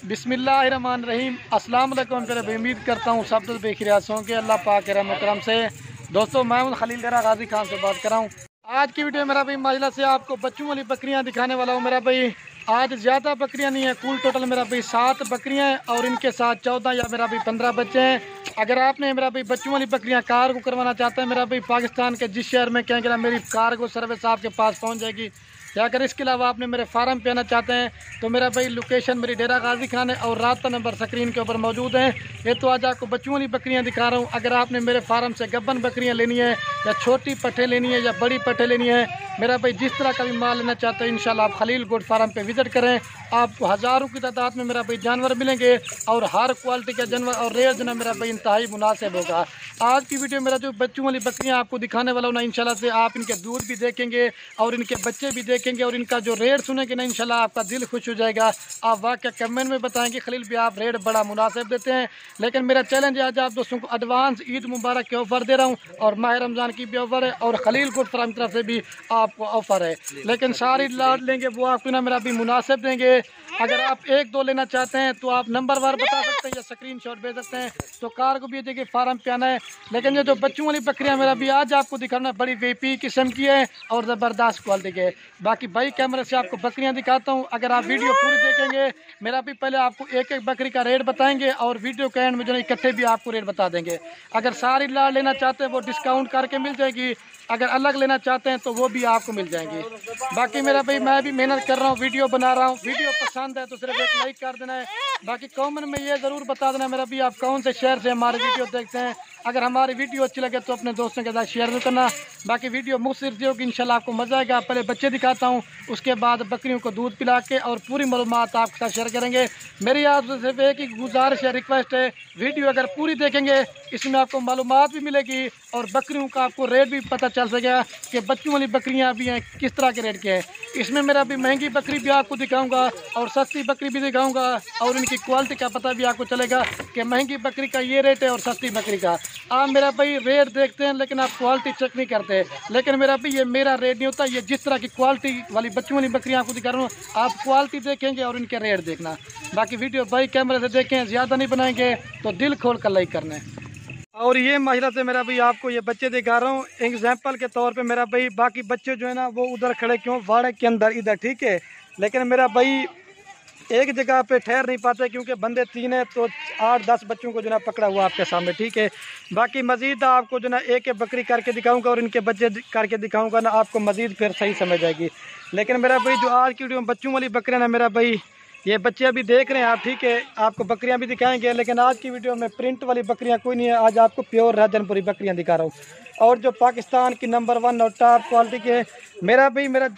बिस्मिल्लाहिर्रहमानिर्रहीम। अस्सलाम वालेकुम। मैं उम्मीद करता हूँ सब तो बेखियास होंगे अल्लाह पाक के रहम करम से। दोस्तों मैं हूं खलील डरा गाजी खान से बात कर रहा हूँ। आज की वीडियो मेरा भाई माजला से आपको बच्चों वाली बकरियाँ दिखाने वाला हूँ। मेरा भाई आज ज़्यादा बकरियाँ नहीं है, कुल टोटल मेरा भाई 7 बकरियाँ हैं और इनके साथ 14 या मेरा भाई 15 बच्चे हैं। अगर आपने मेरा भाई बच्चों वाली बकरियाँ कार को करवाना चाहते हैं मेरा भाई पाकिस्तान के जिस शहर में कहेंगे मेरी कार को सर्विस आपके पास पहुँच जाएगी। या अगर इसके अलावा आपने मेरे फार्म पे आना चाहते हैं तो मेरा भाई लोकेशन मेरी डेरा गाजी खान है और रास्ता नंबर स्क्रीन के ऊपर मौजूद है। ये तो आज आपको बच्चों वाली बकरियां दिखा रहा हूँ। अगर आपने मेरे फार्म से गब्बन बकरियां लेनी है या छोटी पट्ठे लेनी है या बड़ी पट्ठे लेनी है, मेरा भाई जिस तरह का भी माल लेना चाहते हैं इंशाल्लाह आप खलील गोट फार्म पे विजिट करें। आपको हज़ारों की तादाद में मेरा भाई जानवर मिलेंगे और हर क्वालिटी का जानवर और रेट जो ना मेरा भाई इंतहाई मुनासिब होगा। आज की वीडियो मेरा जो बच्चों वाली बकरियां आपको दिखाने वाला हूँ ना इंशाल्लाह से आप इनके दूध भी देखेंगे और इनके बच्चे भी देखेंगे और इनका जो रेट सुनेंगे ना इंशाल्लाह आपका दिल खुश हो जाएगा। आप वाकई कमेंट में बताएंगे खलील भी आप रेट बड़ा मुनासिब देते हैं। लेकिन मेरा चैलेंज आज आप दोस्तों को एडवांस ईद मुबारक के ऑफ़र दे रहा हूँ और माह रमज़ान की भी ऑफ़र है और खलील गोट फार्म की तरफ से भी आपको ऑफ़र है। लेकिन सारी लाट लेंगे वो आपको ना मेरा भी मुनासिब देंगे। अगर आप 1-2 लेना चाहते हैं तो आप नंबर वार बता सकते हैं या स्क्रीनशॉट भेज सकते हैं तो कार को भी देखिए फार्म पे आना है। लेकिन ये जो बच्चों वाली बकरियां मेरा भी आज आपको दिखाना बड़ी वीपी किस्म की है और ज़बरदस्त क्वालिटी के। बाकी भाई कैमरे से आपको बकरियां दिखाता हूं। अगर आप वीडियो पूरी देखेंगे मेरा भी पहले आपको एक एक बकरी का रेट बताएंगे और वीडियो के एंड में जो है इकट्ठे भी आपको रेट बता देंगे। अगर सारी लाट लेना चाहते हैं वो डिस्काउंट करके मिल जाएगी, अगर अलग लेना चाहते हैं तो वो भी आपको मिल जाएंगी। बाकी मेरा भाई मैं भी मेहनत कर रहा हूँ, वीडियो बना रहा हूँ। वीडियो पसंद है तो सिर्फ एक लाइक कर देना है। बाकी कमेंट में ये ज़रूर बता देना मेरा भी आप कौन से शहर से हमारी वीडियो देखते हैं। अगर हमारी वीडियो अच्छी लगे तो अपने दोस्तों के साथ शेयर भी करना। बाकी वीडियो मुख्तलिफ होगी इंशाल्लाह आपको मज़ा आएगा। पहले बच्चे दिखाता हूँ उसके बाद बकरियों को दूध पिला के और पूरी मालूमात आपके साथ शेयर करेंगे। मेरी आपसे सिर्फ एक ही गुजारिश है, रिक्वेस्ट है, वीडियो अगर पूरी देखेंगे इसमें आपको मालूमात भी मिलेगी और बकरियों का आपको रेट भी पता चल सकेगा कि बच्चों वाली बकरियां भी हैं किस तरह के रेट के हैं। इसमें मेरा भी महंगी बकरी भी आपको दिखाऊंगा और सस्ती बकरी भी दिखाऊंगा और इनकी क्वालिटी का पता भी आपको चलेगा कि महंगी बकरी का ये रेट है और सस्ती बकरी का। आप मेरा भाई रेट देखते हैं लेकिन आप क्वालिटी चेक नहीं करते। लेकिन मेरा भाई ये मेरा रेट नहीं होता, ये जिस तरह की क्वालिटी वाली बच्चों वाली बकरियाँ आपको दिखा रहा हूँ आप क्वालिटी देखेंगे और इनके रेट देखना। बाकी वीडियो भाई कैमरे से देखें, ज़्यादा नहीं बनाएंगे तो दिल खोल कर लाइक करना है। और ये महिला से मेरा भाई आपको ये बच्चे दिखा रहा हूँ एग्जाम्पल के तौर पे। मेरा भाई बाकी बच्चे जो है ना वो उधर खड़े क्यों वाड़े के अंदर इधर, ठीक है। लेकिन मेरा भाई एक जगह पे ठहर नहीं पाते क्योंकि बंदे 3 हैं तो 8-10 बच्चों को जो ना पकड़ा हुआ आपके सामने, ठीक है। बाकी मज़ीद आपको जो ना एक बकरी करके दिखाऊंगा और इनके बच्चे करके दिखाऊंगा ना आपको मज़ीद फिर सही समझ आएगी। लेकिन मेरा भाई जो आज की वीडियो में बच्चों वाली बकरियाँ ना मेरा भाई ये बच्चे अभी देख रहे हैं आप, ठीक है। आपको बकरियां भी दिखाएंगे लेकिन आज की वीडियो में प्रिंट वाली बकरियां कोई नहीं है। आज आपको प्योर राजनपुरी बकरियां दिखा रहा हूं और जो पाकिस्तान की नंबर 1 और टॉप क्वालिटी के। मेरा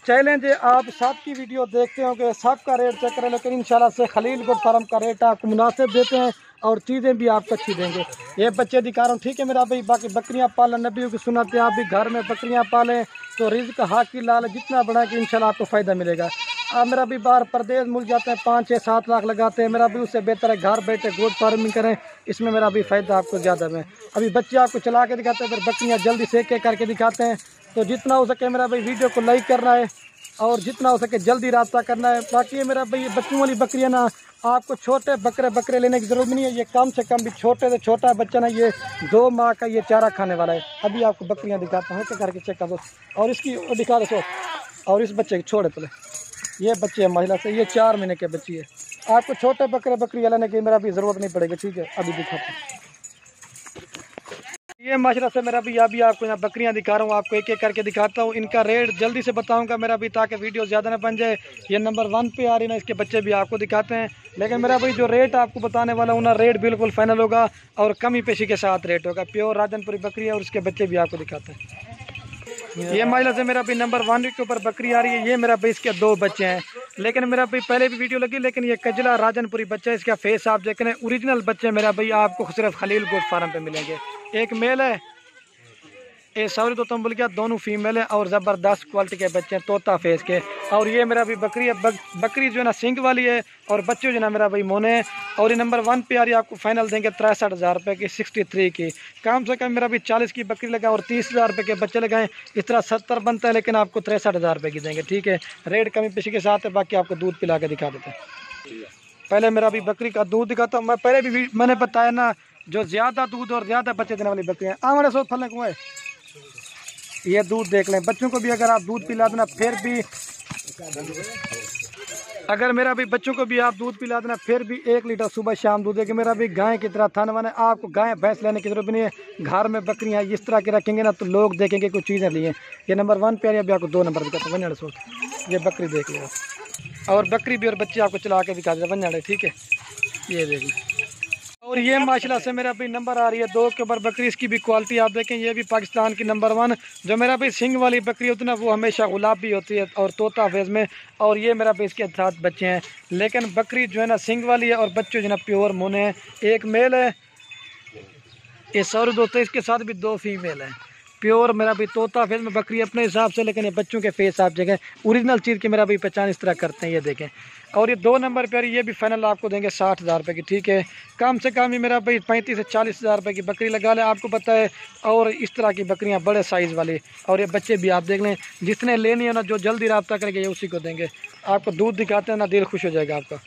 चैलेंज है आप सबकी वीडियो देखते हो कि सबका रेट चेक करें लेकिन इंशाल्लाह से खलील गोट फार्म का रेट आपको मुनासिब देते हैं और चीज़ें भी आपको अच्छी देंगे। ये बच्चे दिखा रहा हूँ, ठीक है मेरा भाई। बाकी बकरियाँ पालन नबियों की सुन्नत है, आप भी घर में बकरियाँ पालें तो रिज़्क हक की लाल जितना बढ़ा कि इंशाल्लाह आपको फ़ायदा मिलेगा। आप मेरा भी बाहर परदेश मुल्क जाते हैं 5-6-7 लाख लगाते हैं, मेरा भी उससे बेहतर है घर बैठे गोट फार्मिंग करें, इसमें मेरा भी फ़ायदा आपको ज़्यादा है। अभी बच्चे आपको चला के दिखाते हैं, फिर बकरियाँ जल्दी सेक के करके दिखाते हैं। तो जितना हो सके मेरा भाई वीडियो को लाइक करना है और जितना हो सके जल्दी रास्ता करना है। बाकी ये मेरा भाई बच्चों वाली बकरियाँ ना आपको छोटे बकरे लेने की ज़रूरत नहीं है। ये कम से कम भी छोटे से छोटा बच्चा ना ये 2 माह का ये चारा खाने वाला है। अभी आपको बकरियाँ दिखाता हूँ करके चेक कर दो और इसकी दिखा दो और इस बच्चे की छोड़े पहले। ये बच्चे है महिला से, ये 4 महीने के बच्ची है। आपको छोटे बकरी लेने की मेरा भी ज़रूरत नहीं पड़ेगी, ठीक है। अभी दिखाता हूँ ये माशरा से मेरा भी अभी आपको यहाँ बकरियाँ दिखा रहा हूँ, आपको एक एक करके दिखाता हूँ। इनका रेट जल्दी से बताऊँगा मेरा भी ताकि वीडियो ज़्यादा ना बन जाए। ये नंबर 1 पे आ रही ना, इसके बच्चे भी आपको दिखाते हैं। लेकिन मेरा भाई जो रेट आपको बताने वाला हूँ ना रेट बिल्कुल फाइनल होगा और कमी पेशी के साथ रेट होगा। प्योर राजनपुरी बकरी है और उसके बच्चे भी आपको दिखाते हैं। ये महिला से मेरा भी नंबर 1 के ऊपर बकरी आ रही है। ये मेरा भाई इसके 2 बच्चे हैं। लेकिन मेरा भाई पहले भी वीडियो लगी लेकिन ये कजला राजनपुरी बच्चा है, इसका फेस आप देख रहे हैं। ओरिजिनल बच्चे मेरा भाई आपको सिर्फ खलील गोट फार्म पे मिलेंगे। एक मेल है ये सॉरी तो तुम बोल गया, दोनों फीमेल है और ज़बरदस्त क्वालिटी के बच्चे हैं तोता फेस के। और ये मेरा भी बकरी है, बकरी जो है ना सिंग वाली है और बच्चे जो है ना मेरा भाई मोने है। और ये नंबर 1 पे आ रही है, आपको फाइनल देंगे 63,000 रुपये की 63 की। कम से कम मेरा भी 40 की बकरी लगाए और 30,000 रुपये के बच्चे लगाएं, इस तरह 70 बनता है लेकिन आपको 63,000 रुपये की देंगे, ठीक है। रेट कमी पेशी के साथ है, बाकी आपको दूध पिला के दिखा देते हैं। पहले मेरा भी बकरी का दूध दिखाता हूँ। मैं पहले भी मैंने बताया ना, जो ज़्यादा दूध और ज़्यादा बच्चे देने वाली बकरियाँ आमने सो फलने को है। ये दूध देख लें, बच्चों को भी अगर आप दूध पिला देना फिर भी, अगर मेरा भी बच्चों को भी आप दूध पिला देना फिर भी 1 लीटर सुबह शाम दूध देगी। मेरा भी गाय की तरह थन वन है, आपको गाय भैंस लेने की जरूरत भी नहीं है। घर में बकरियाँ इस तरह के रखेंगे ना तो लोग देखेंगे कुछ चीज़ें लिए। ये नंबर 1 प्यारी, अभी आपको 2 नंबर दिखाता हूँ। ये बकरी देख लिया, और बकरी भी और बच्चे आपको चला के दिखा देता वंजाड़े, ठीक है, ये देख लें। और ये माशाल्लाह से मेरा भी नंबर आ रही है 2 के ऊपर बकरी। इसकी भी क्वालिटी आप देखें, ये भी पाकिस्तान की नंबर 1। जो मेरा भी सिंग वाली बकरी होती है ना वो हमेशा गुलाबी होती है और तोता फेज में, और ये मेरा भी इसके साथ बच्चे हैं। लेकिन बकरी जो है ना सिंग वाली है और बच्चे जो है ना प्योर मुने हैं। एक मेल है ये, सॉरी दोस्तों, इसके साथ भी 2 फीमेल हैं। प्योर मेरा भी तोता फेस में बकरी अपने हिसाब से, लेकिन ये बच्चों के फेस आप जगह ओरिजिनल चीज़ की मेरा भी पहचान इस तरह करते हैं। ये देखें, और ये 2 नंबर पर ये भी फाइनल आपको देंगे 60,000 रुपये की, ठीक है। कम से कम ही मेरा भाई 35 से 40,000 रुपये की बकरी लगा लें, आपको पता है। और इस तरह की बकरियां बड़े साइज़ वाली, और ये बच्चे भी आप देख लें। जितने लेनी है ना, जो जल्दी रब्ता करेंगे उसी को देंगे। आपको दूध दिखाते हैं ना, दिल खुश हो जाएगा आपका।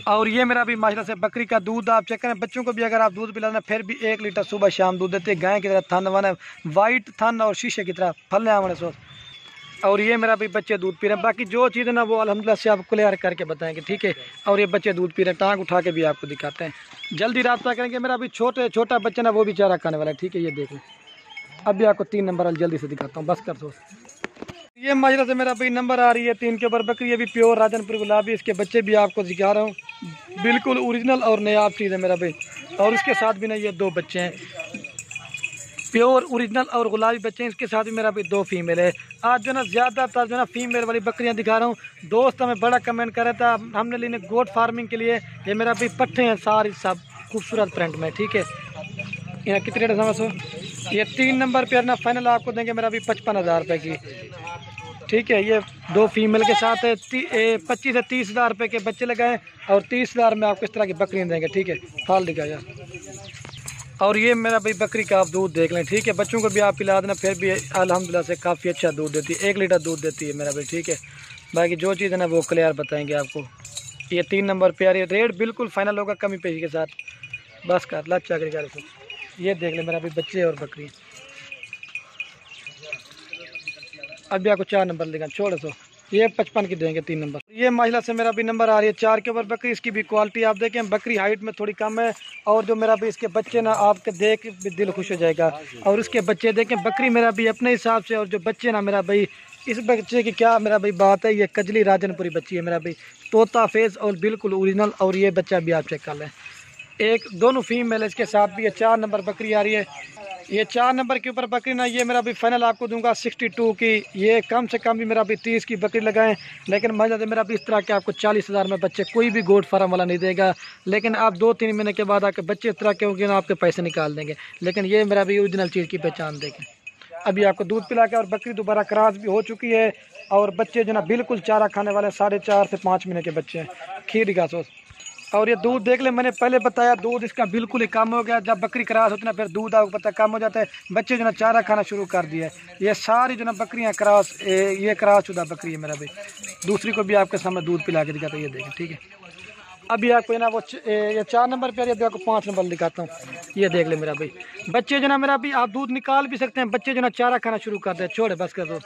और ये मेरा भी माशाल्लाह से बकरी का दूध आप चेक करें, बच्चों को भी अगर आप दूध पिलाना फिर भी 1 लीटर सुबह शाम दूध देते हैं। गाय की तरह थन वन है, वाइट थन और शीशे की तरह फल हमारे सोच। और ये मेरा भी बच्चे दूध पी रहे हैं। बाकी जो चीज़ है ना वो अल्हम्दुलिल्लाह से आपको क्लियर करके बताएंगे, ठीक है। और ये बच्चे दूध पी रहे हैं, टाँग उठा के भी आपको दिखाते हैं। जल्दी रब्ता करेंगे। मेरा भी छोटा बच्चा ना वो भी चारा खाने वाला है, ठीक है। ये देख लें, अभी आपको 3 नंबर वाली जल्दी से दिखाता हूँ, बस कर दो। ये माजरा से मेरा भाई नंबर आ रही है 3 के ऊपर बकरी। ये भी प्योर राजनपुर गुलाबी, इसके बच्चे भी आपको दिखा रहा हूँ, बिल्कुल ओरिजिनल और नयाब चीज़ है मेरा भाई। और इसके साथ भी ना ये 2 बच्चे हैं, प्योर ओरिजिनल और गुलाबी बच्चे हैं। इसके साथ भी मेरा भी 2 फीमेल है। आज जो ना ज़्यादातर जो ना फीमेल वाली बकरियां दिखा रहा हूँ। दोस्त हमें बड़ा कमेंट कर रहा था, हमने लेने गोट फार्मिंग के लिए। ये मेरा भी पट्टे हैं सारी, सब खूबसूरत प्रिंट में, ठीक है। यहाँ कितने रेट समझो, ये 3 नंबर पर ना फाइनल आपको देंगे मेरा भी 55,000 रुपये की, ठीक है। ये 2 फीमेल के साथ 25 से 30,000 रुपये के बच्चे लगाएं, और 30,000 में आपको इस तरह की बकरियाँ देंगे, ठीक है। फाल दिखा यार। और ये मेरा भाई बकरी का आप दूध देख लें, ठीक है। बच्चों को भी आप पिला देना फिर भी अल्हम्दुलिल्लाह से काफ़ी अच्छा दूध देती है। 1 लीटर दूध देती है मेरा भाई, ठीक है। बाकी जो चीज़ है ना वो क्लियर बताएंगे आपको। ये 3 नंबर पे आ रही है, रेट बिल्कुल फाइनल होगा कमी पेशी के साथ, बस कर ला चाकरी कर। ये देख ले मेरा भी बच्चे और बकरी। अभी आपको 4 नंबर लेगा, छोड़ दो। ये 55 की देंगे 3 नंबर। ये महिला से मेरा भी नंबर आ रही है 4 के ऊपर बकरी। इसकी भी क्वालिटी आप देखें, बकरी हाइट में थोड़ी कम है, और जो मेरा भी इसके बच्चे ना आपके देख भी दिल खुश हो जाएगा। और इसके बच्चे देखें, बकरी मेरा भी अपने हिसाब से, और जो बच्चे ना मेरा भाई, इस बच्चे की क्या मेरा भाई बात है। ये कजली राजनपुरी बच्ची है मेरा भाई, तोता फेस और बिल्कुल ओरिजिनल। और ये बच्चा भी आप चेक कर लें, दोनों फीमेल इसके साथ भी है। 4 नंबर बकरी आ रही है। ये 4 नंबर के ऊपर बकरी ना, ये मेरा भी फाइनल आपको दूंगा 62 की। ये कम से कम भी मेरा भी 30 की बकरी लगाएं, लेकिन मजा मेरा भी इस तरह के आपको 40,000 में बच्चे कोई भी गोट फार्म वाला नहीं देगा। लेकिन आप 2-3 महीने के बाद आके बच्चे इस तरह के होंगे ना, आपके पैसे निकाल देंगे। लेकिन ये मेरा भी ओरिजिनल चीज़ की पहचान देखें। अभी आपको दूध पिला के, और बकरी दोबारा क्रॉस भी हो चुकी है, और बच्चे जो ना बिल्कुल चारा खाने वाले 4.5 से 5 महीने के बच्चे हैं, खीर का सोच। और ये दूध देख ले, मैंने पहले बताया दूध इसका बिल्कुल ही कम हो गया। जब बकरी क्रॉस होती है ना फिर दूध आपको पता कम हो जाता है। बच्चे जो ना चारा खाना शुरू कर दिया है। ये सारी जो ना बकरियां क्रॉस, ये क्रॉस शुदा बकरी है मेरा भाई। दूसरी को भी आपके सामने दूध पिला के दिखाता है, ये देखें, ठीक है। अभी आपको ना वो ये 4 नंबर पे, अभी आपको 5 नंबर दिखाता हूँ। ये देख ले मेरा भाई, बच्चे जो ना मेरा भी आप दूध निकाल भी सकते हैं। बच्चे जो ना चारा खाना शुरू कर दे, छोड़े बस कर दो।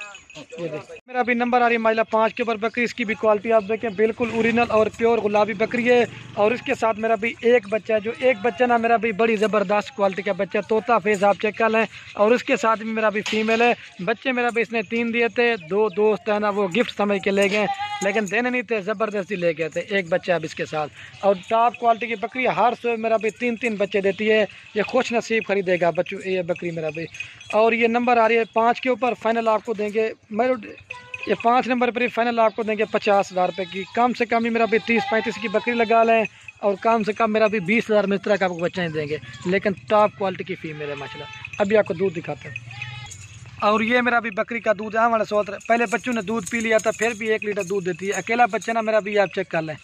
ये देख मेरा भी नंबर आ रही है महिला 5 के ऊपर बकरी। इसकी भी क्वालिटी आप देखें, बिल्कुल ओरिजिनल और प्योर गुलाबी बकरी है। और इसके साथ मेरा भी एक बच्चा है, जो एक बच्चा ना मेरा भी बड़ी ज़बरदस्त क्वालिटी का बच्चा, तोता फेस आप चेक कर लें। और उसके साथ भी मेरा भी फीमेल है। बच्चे मेरा भी इसने 3 दिए थे, 2 दोस्त है ना वो गिफ्ट समझ के ले गए, लेकिन देने नहीं थे, ज़बरदस्ती ले गए थे। एक बच्चा अब इसके साथ, और टॉप क्वालिटी की बकरी हर सुबह मेरा भी 3-3 बच्चे देती है। ये खुश नसीब खरीदेगा बच्चों ये बकरी मेरा भी। और ये नंबर आ रही है 5 के ऊपर, फाइनल आपको देंगे ये 5 नंबर पर ही फाइनल आपको देंगे 50,000 रुपये की। कम से कम ही मेरा भी 30-35 की बकरी लगा लें, और कम से कम मेरा भी 20,000 में इस तरह का आपको बच्चा नहीं देंगे, लेकिन टॉप क्वालिटी की फीमेल है माशाल्लाह। अभी आपको दूध दिखाते हैं। और ये मेरा भी बकरी का दूध है हमारा सोच, पहले बच्चों ने दूध पी लिया था, फिर भी 1 लीटर दूध देती है। अकेला बच्चा ना मेरा भी आप चेक कर लें।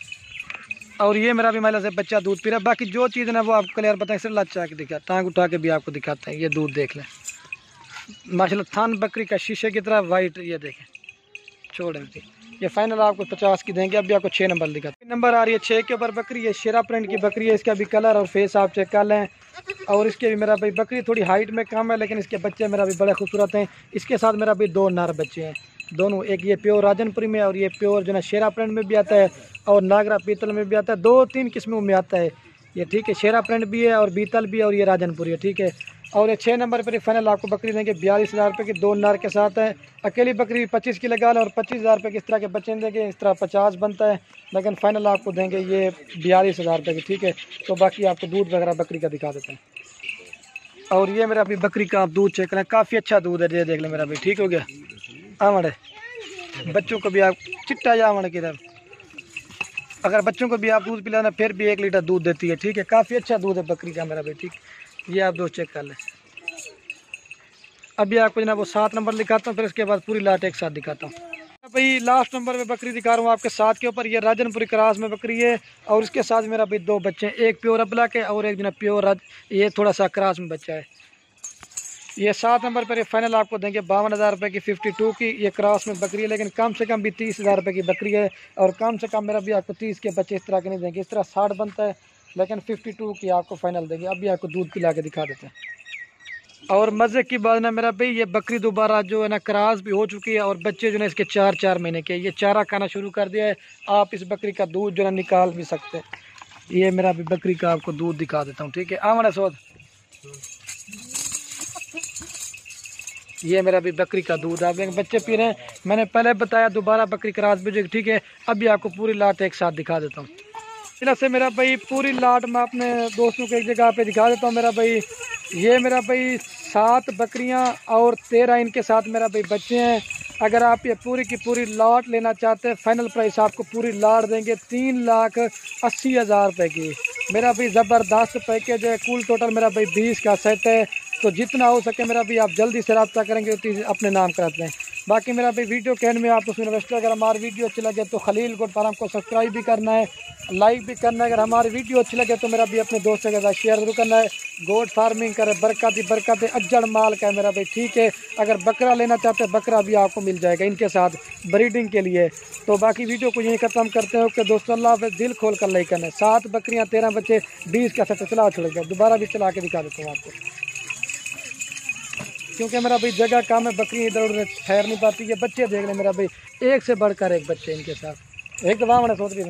और ये मेरा भी महिला से बच्चा दूध पी रहा है। बाकी जो चीज़ है ना वो आपको क्लियर बताएं, सिर्फ अच्छा के दिखा, टांग उठा के भी आपको दिखाते हैं। ये दूध देख लें माशाल्लाह, थान बकरी का शीशे की तरह वाइट, ये देखें, छोड़ें। ये फाइनल आपको 50 की देंगे। अभी आपको 6 नंबर दिखा, नंबर आ रही है 6 के ऊपर बकरी। ये शेरा प्रिंट की बकरी है, इसका भी कलर और फेस आप चेक कर लें। और इसके भी मेरा भाई बकरी थोड़ी हाइट में कम है, लेकिन इसके बच्चे मेरा भी बड़े खूबसूरत हैं। इसके साथ मेरा भी 2 नर बच्चे हैं दोनों, एक ये प्योर राजनपुरी में और ये प्योर जो है शेरा प्रिंट में भी आता है और नागरा पीतल में भी आता है। 2-3 किस्मों में आता है ये, ठीक है। शेरा प्रिंट भी है और बीतल भी है और ये राजनपुरी है, ठीक है। और ये 6 नंबर पर फाइनल आपको बकरी देंगे 42,000 रुपये की। 2 नर के साथ है। अकेली बकरी 25 की लगा लें और 25,000 रुपये की इस तरह के बच्चे देंगे। इस तरह 50 बनता है, लेकिन फाइनल आपको देंगे ये 42,000 रुपये की, ठीक है। तो बाकी आपको दूध वगैरह बकरी का दिखा देते हैं। और ये मेरा अभी बकरी का आप दूध चेक करें, काफ़ी अच्छा दूध है, ये देख लें मेरा भाई, ठीक हो गया। आवड़ बच्चों को भी आप चिट्टा जावड़ की तरफ, अगर बच्चों को भी आप दूध पिलाना फिर भी 1 लीटर दूध देती है, ठीक है। काफ़ी अच्छा दूध है बकरी का मेरा भाई, ठीक। ये आप दोस्त चेक कर लें। अभी आपको जनाब वो 7 नंबर दिखाता हूँ, फिर उसके बाद पूरी लाट एक साथ दिखाता हूँ भाई। लास्ट नंबर में बकरी दिखा रहा हूँ आपके 7 के ऊपर। ये राजनपुरी क्रास में बकरी है और इसके साथ मेरा भाई 2 बच्चे हैं, एक प्योर अबला के और एक जनाब प्योर ये थोड़ा सा क्रास में बच्चा है। ये 7 नंबर पर ये फाइनल आपको देंगे 52,000 रुपये की। 52 की ये क्रॉस में बकरी है, लेकिन कम से कम भी 30,000 रुपये की बकरी है। और कम से कम मेरा भी आपको 30 के बच्चे इस तरह के नहीं देंगे, इस तरह 60 बनता है, लेकिन 52 की आपको फाइनल देंगे। अभी आपको दूध पिला के दिखा देते हैं। और मज़े की बात ना मेरा भाई, ये बकरी दोबारा जो है ना क्रॉस भी हो चुकी है और बच्चे जो है इसके 4-4 महीने के, ये चारा खाना शुरू कर दिया है। आप इस बकरी का दूध जो है निकाल भी सकते हैं। ये मेरा भी बकरी का आपको दूध दिखा देता हूँ, ठीक है। आमना सोद, ये मेरा भी बकरी का दूध आप बच्चे पी रहे हैं। मैंने पहले बताया दोबारा बकरी क्रॉस भी, ठीक है। अभी आपको पूरी लाट एक साथ दिखा देता हूँ। इधर से मेरा भाई पूरी लाट मैं अपने दोस्तों को एक जगह पे दिखा देता हूँ मेरा भाई। ये मेरा भाई 7 बकरियाँ और 13 इनके साथ मेरा भाई बच्चे हैं। अगर आप ये पूरी की पूरी लाट लेना चाहते हैं, फाइनल प्राइस आपको पूरी लाट देंगे 3,80,000 रुपये की। मेरा भाई ज़बरदस्त पैकेज है। कुल टोटल मेरा भाई 20 का सेट है, तो जितना हो सके मेरा भी आप जल्दी से रब्ता करेंगे तो अपने नाम कराते हैं। बाकी मेरा भाई वीडियो कहने में आप उसमें इन्वेस्ट, अगर हमारी वीडियो अच्छी लगे तो खलील गोट फार्म को सब्सक्राइब भी करना है, लाइक भी करना है। अगर हमारी वीडियो अच्छी लगे तो मेरा भी अपने दोस्तों के साथ शेयर जरूर करना है। गोट फार्मिंग करे बरकत ही बरकत है, अज्जड़ माल का है मेरा भाई, ठीक है। अगर बकरा लेना चाहते हैं बकरा भी आपको मिल जाएगा इनके साथ ब्रीडिंग के लिए। तो बाकी वीडियो को यहीं ख़त्म करते हैं। कि दोस्तों अल्लाह हाफ़िज़, दिल खोल कर लाइक करना है। 7 बकरियाँ 13 बच्चे 20 का सेट चला छोड़ गया, दोबारा भी चला के दिखा देता हूँ आपको, क्योंकि मेरा भाई जगह कम है, बकरी इधर उधर ठहर नहीं पाती है। बच्चे देख लें मेरा भाई, एक से बढ़कर एक बच्चे इनके साथ। एक दफा मैंने सोच रही